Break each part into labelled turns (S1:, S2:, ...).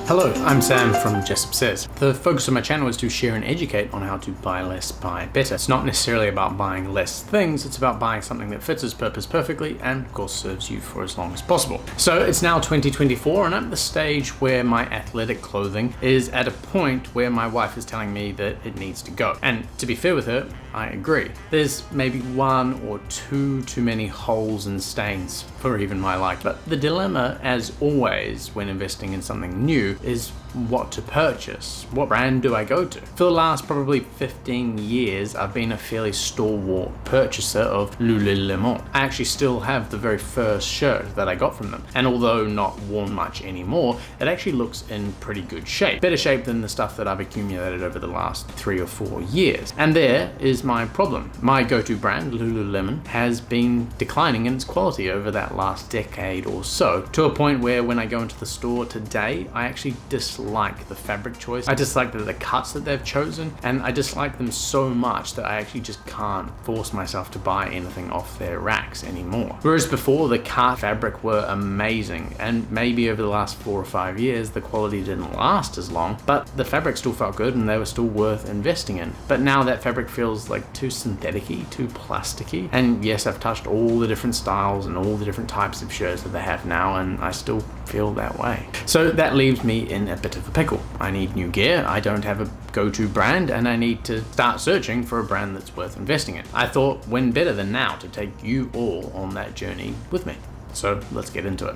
S1: Hello, I'm Sam from Jessup Says. The focus of my channel is to share and educate on how to buy less, buy better. It's not necessarily about buying less things, it's about buying something that fits its purpose perfectly and of course serves you for as long as possible. So it's now 2024 and I'm at the stage where my athletic clothing is at a point where my wife is telling me that it needs to go. And to be fair with her, I agree. There's maybe one or two too many holes and stains for even my liking. But the dilemma, as always when investing in something new, is what to purchase. What brand do I go to? For the last probably 15 years, I've been a fairly stalwart purchaser of Lululemon. I actually still have the very first shirt that I got from them. And although not worn much anymore, it actually looks in pretty good shape. Better shape than the stuff that I've accumulated over the last 3 or 4 years. And there is my problem. My go-to brand, Lululemon, has been declining in its quality over that last decade or so, to a point where when I go into the store today, I actually dislike the fabric choice. I dislike the cuts that they've chosen, and I dislike them so much that I actually just can't force myself to buy anything off their racks anymore. Whereas before, the cut fabric were amazing, and maybe over the last 4 or 5 years, the quality didn't last as long, but the fabric still felt good and they were still worth investing in. But now that fabric feels like too synthetic-y, too plasticky. And yes, I've touched all the different styles and all the different types of shirts that they have now, and I still feel that way. So that leaves me in a bit of a pickle. I need new gear, I don't have a go-to brand, and I need to start searching for a brand that's worth investing in. I thought when better than now to take you all on that journey with me. So let's get into it.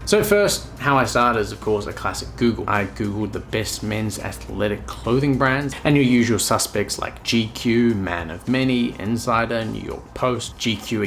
S1: So first, how I started is of course a classic Google. I Googled the best men's athletic clothing brands, and your usual suspects like GQ, Man of Many, Insider, New York Post, GQ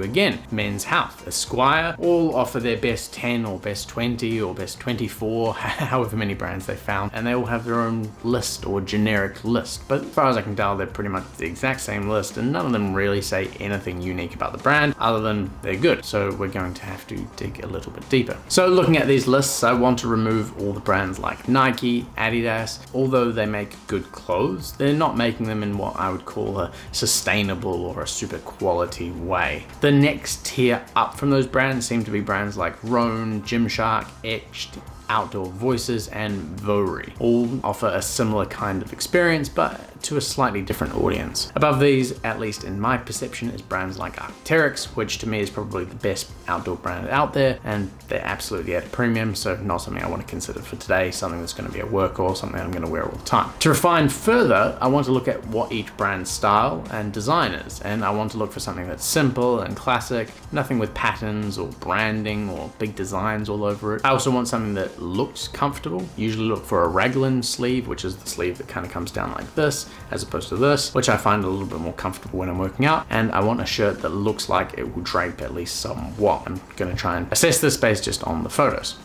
S1: again, Men's Health, Esquire, all offer their best 10 or best 20 or best 24, however many brands they found, and they all have their own list or generic list. But as far as I can tell, they're pretty much the exact same list, and none of them really say anything unique about the brand other than they're good. So we're going to have to dig a little bit deeper. So looking at these lists, I want to remove all the brands like Nike, Adidas. Although they make good clothes, they're not making them in what I would call a sustainable or a super quality way. The next tier up from those brands seem to be brands like Rhone, Gymshark, Etched, Outdoor Voices, and Vori. All offer a similar kind of experience, but to a slightly different audience. Above these, at least in my perception, is brands like Arc'teryx, which to me is probably the best outdoor brand out there, and they're absolutely at a premium, so not something I want to consider for today, something that's going to be a workhorse, something I'm going to wear all the time. To refine further, I want to look at what each brand's style and design is, and I want to look for something that's simple and classic, nothing with patterns or branding or big designs all over it. I also want something that looks comfortable. Usually look for a raglan sleeve, which is the sleeve that kind of comes down like this, as opposed to this, which I find a little bit more comfortable when I'm working out. And I want a shirt that looks like it will drape at least somewhat. I'm going to try and assess this based just on the photos.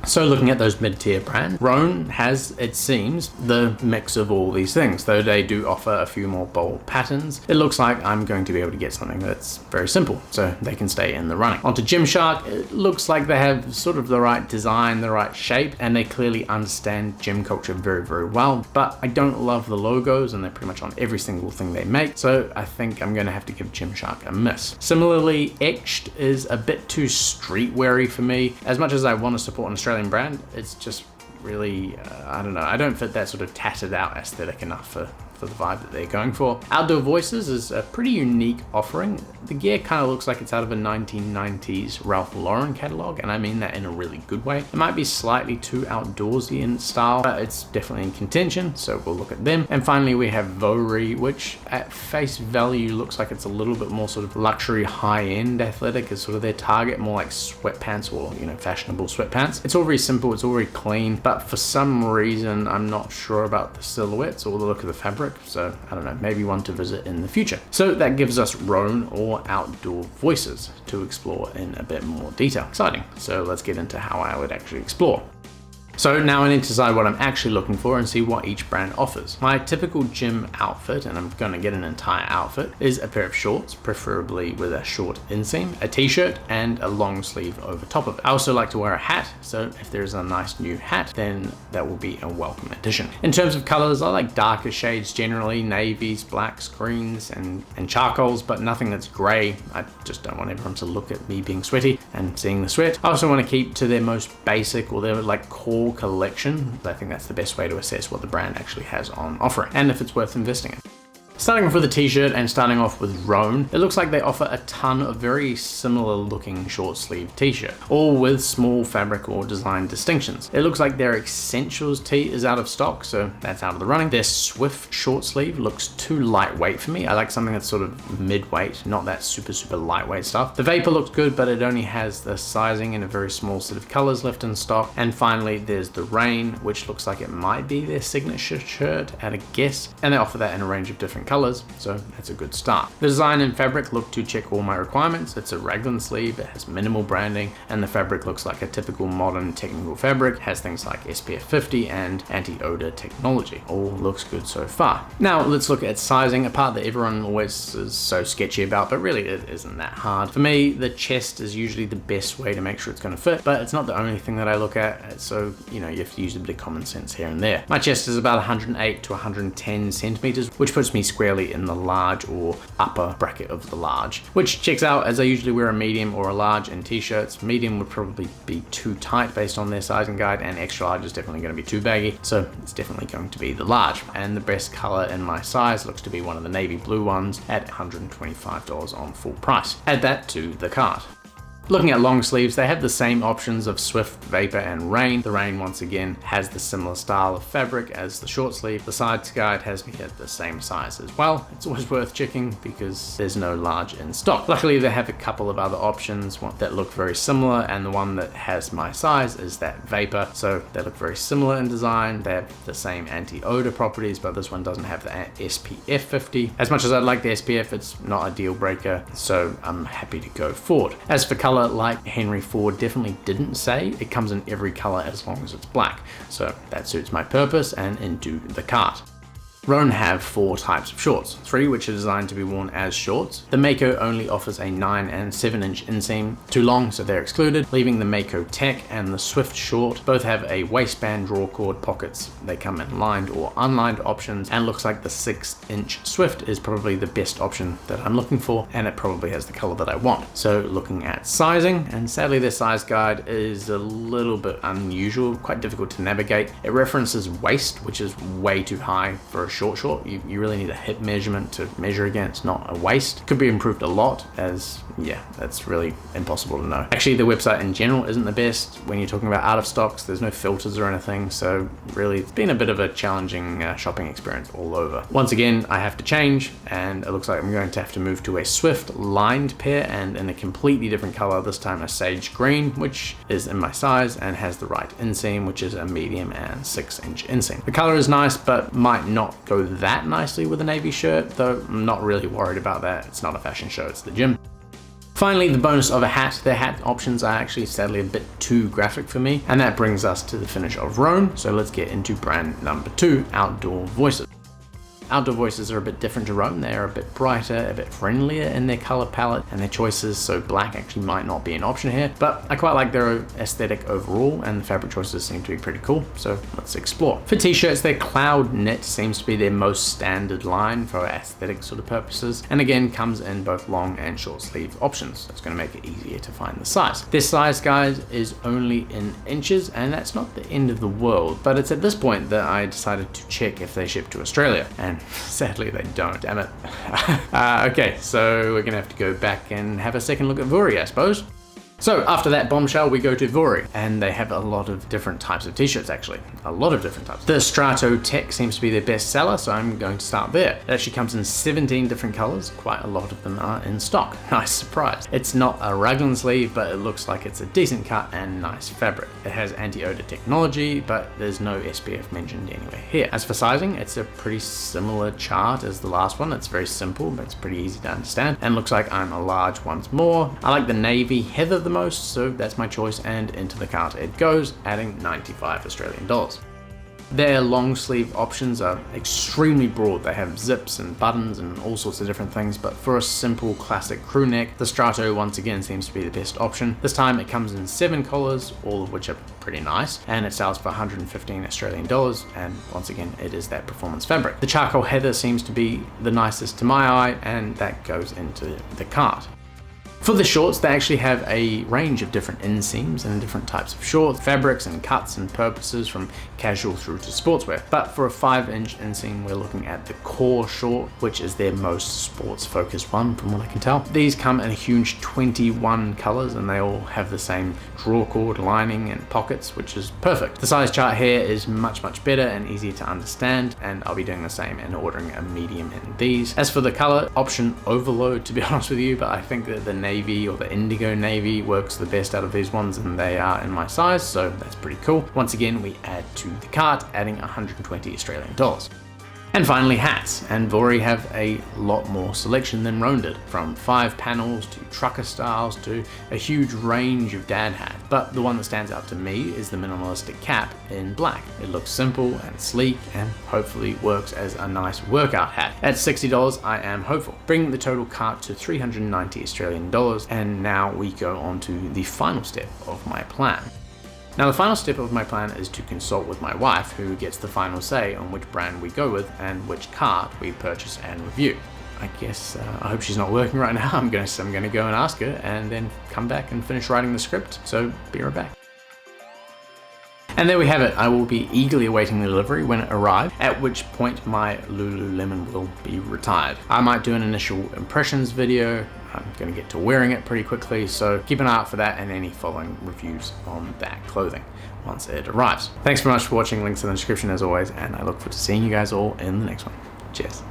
S1: So looking at those mid-tier brands, Rhone has, it seems, the mix of all these things. Though they do offer a few more bold patterns, it looks like I'm going to be able to get something that's very simple, so they can stay in the running. Onto Gymshark, it looks like they have sort of the right design, the right shape, and they clearly understand gym culture very, very well. But I don't love the logos, and they're pretty much on every single thing they make, so I think I'm going to have to give Gymshark a miss. Similarly, Etched is a bit too streetwear-y for me. As much as I want to support an Australian brand, it's just really, I don't know, I don't fit that sort of tattered out aesthetic enough for the vibe that they're going for. Outdoor Voices is a pretty unique offering. The gear kind of looks like it's out of a 1990s Ralph Lauren catalog, and I mean that in a really good way. It might be slightly too outdoorsy in style, but it's definitely in contention, so we'll look at them. And finally, we have Vori, which at face value looks like it's a little bit more sort of luxury high-end athletic is sort of their target, more like sweatpants or, you know, fashionable sweatpants. It's all very simple, it's all very clean, but for some reason, I'm not sure about the silhouettes or the look of the fabric. So I don't know, maybe one to visit in the future. So that gives us Rhone or Outdoor Voices to explore in a bit more detail. Exciting. So let's get into how I would actually explore. So now I need to decide what I'm actually looking for and see what each brand offers. My typical gym outfit, and I'm going to get an entire outfit, is a pair of shorts, preferably with a short inseam, a t-shirt, and a long sleeve over top of it. I also like to wear a hat, so if there's a nice new hat, then that will be a welcome addition. In terms of colors, I like darker shades generally, navies, blacks, greens, and charcoals, but nothing that's gray. I just don't want everyone to look at me being sweaty and seeing the sweat. I also want to keep to their most basic or their like core collection. I think that's the best way to assess what the brand actually has on offer and if it's worth investing in. Starting off with a t-shirt and starting off with Rhone, it looks like they offer a ton of very similar looking short sleeve t-shirt, all with small fabric or design distinctions. It looks like their Essentials tee is out of stock, so that's out of the running. Their Swift short sleeve looks too lightweight for me. I like something that's sort of mid-weight, not that super lightweight stuff. The Vapor looks good, but it only has the sizing in a very small set of colors left in stock. And finally, there's the Rhone, which looks like it might be their signature shirt at a guess, and they offer that in a range of different colors, so that's a good start. The design and fabric look to check all my requirements. It's a raglan sleeve, it has minimal branding, and the fabric looks like a typical modern technical fabric. It has things like SPF 50 and anti-odor technology. All looks good so far. Now let's look at sizing, a part that everyone always is so sketchy about, but really it isn't that hard. For me, the chest is usually the best way to make sure it's going to fit, but it's not the only thing that I look at, so you have to use a bit of common sense here and there. My chest is about 108 to 110 centimeters, which puts me squarely in the large or upper bracket of the large, which checks out as I usually wear a medium or a large in t-shirts. Medium would probably be too tight based on their sizing guide, and extra large is definitely going to be too baggy, so it's definitely going to be the large. And the best color in my size looks to be one of the navy blue ones at $125 on full price. Add that to the cart. Looking at long sleeves, they have the same options of Swift, Vapor, and Rhone. The Rhone once again has the similar style of fabric as the short sleeve. The sides guide has me at the same size as well. It's always worth checking because there's no large in stock. Luckily, they have a couple of other options that look very similar, and the one that has my size is that Vapor. So they look very similar in design. They have the same anti-odor properties, but this one doesn't have the SPF 50. As much as I'd like the SPF, it's not a deal breaker, so I'm happy to go forward. As for color, like Henry Ford definitely didn't say, it comes in every color as long as it's black, so that suits my purpose and into the cart. Rhone have 4 types of shorts, 3 which are designed to be worn as shorts. The Mako only offers a 9 and 7-inch inseam, too long so they're excluded, leaving the Mako Tech and the Swift short. Both have a waistband draw cord pockets. They come in lined or unlined options, and looks like the 6-inch Swift is probably the best option that I'm looking for, and it probably has the color that I want. So looking at sizing, and sadly their size guide is a little bit unusual, quite difficult to navigate. It references waist, which is way too high for a short. You really need a hip measurement to measure against, not a waist. Could be improved a lot, as that's really impossible to know. Actually, the website in general isn't the best when you're talking about out of stocks. There's no filters or anything, so really it's been a bit of a challenging shopping experience all over. Once again, I have to change, and it looks like I'm going to have to move to a Swift lined pair, and in a completely different color, this time a sage green, which is in my size and has the right inseam, which is a medium and 6-inch inseam. The color is nice, but might not go that nicely with a navy shirt, though I'm not really worried about that. It's not a fashion show, it's the gym. Finally, the bonus of a hat. Their hat options are actually sadly a bit too graphic for me, and that brings us to the finish of Rhone. So let's get into brand number 2, Outdoor Voices. Outdoor Voices are a bit different to Rhone. They're a bit brighter, a bit friendlier in their color palette and their choices, so black actually might not be an option here, but I quite like their aesthetic overall, and the fabric choices seem to be pretty cool, so let's explore. For t-shirts, their Cloud Knit seems to be their most standard line for aesthetic sort of purposes, and again comes in both long and short sleeve options. That's going to make it easier to find the size. This size guide is only in inches, and that's not the end of the world, but it's at this point that I decided to check if they ship to Australia, and sadly they don't, damn it. Okay, so we're gonna have to go back and have a second look at Vori, I suppose. So after that bombshell, we go to Vori, and they have a lot of different types of t-shirts actually. A lot of different types. The Strato Tech seems to be their best seller, so I'm going to start there. It actually comes in 17 different colors. Quite a lot of them are in stock. Nice surprise. It's not a raglan sleeve, but it looks like it's a decent cut and nice fabric. It has anti-odor technology, but there's no SPF mentioned anywhere here. As for sizing, it's a pretty similar chart as the last one. It's very simple, but it's pretty easy to understand, and looks like I'm a large once more. I like the navy heather the most, so that's my choice, and into the cart it goes, adding 95 Australian dollars. Their long sleeve options are extremely broad. They have zips and buttons and all sorts of different things, but for a simple classic crew neck, the Strato once again seems to be the best option. This time it comes in 7 collars, all of which are pretty nice, and it sells for 115 Australian dollars, and once again it is that performance fabric. The charcoal heather seems to be the nicest to my eye, and that goes into the cart. For the shorts, they actually have a range of different inseams and different types of shorts, fabrics and cuts and purposes from casual through to sportswear. But for a 5-inch inseam, we're looking at the core short, which is their most sports focused one from what I can tell. These come in a huge 21 colors and they all have the same draw cord, lining and pockets, which is perfect. The size chart here is much better and easier to understand, and I'll be doing the same and ordering a medium in these. As for the color, option overload to be honest with you, but I think that the navy or the indigo navy works the best out of these ones, and they are in my size, so that's pretty cool. Once again, we add to the cart, adding 120 Australian dollars. And finally, hats, and Vori have a lot more selection than Rhone did, from 5 panels to trucker styles to a huge range of dad hats. But the one that stands out to me is the minimalistic cap in black. It looks simple and sleek and hopefully works as a nice workout hat. At $60, I am hopeful, bringing the total cart to 390 Australian dollars, and now we go on to the final step of my plan. Now, the final step of my plan is to consult with my wife, who gets the final say on which brand we go with and which cart we purchase and review. I guess, I hope she's not working right now. I'm gonna go and ask her and then come back and finish writing the script, so be right back. And there we have it. I will be eagerly awaiting the delivery when it arrives, at which point my Lululemon will be retired. I might do an initial impressions video. I'm going to get to wearing it pretty quickly, so keep an eye out for that and any following reviews on that clothing once it arrives. Thanks very much for watching, links in the description as always, and I look forward to seeing you guys all in the next one. Cheers.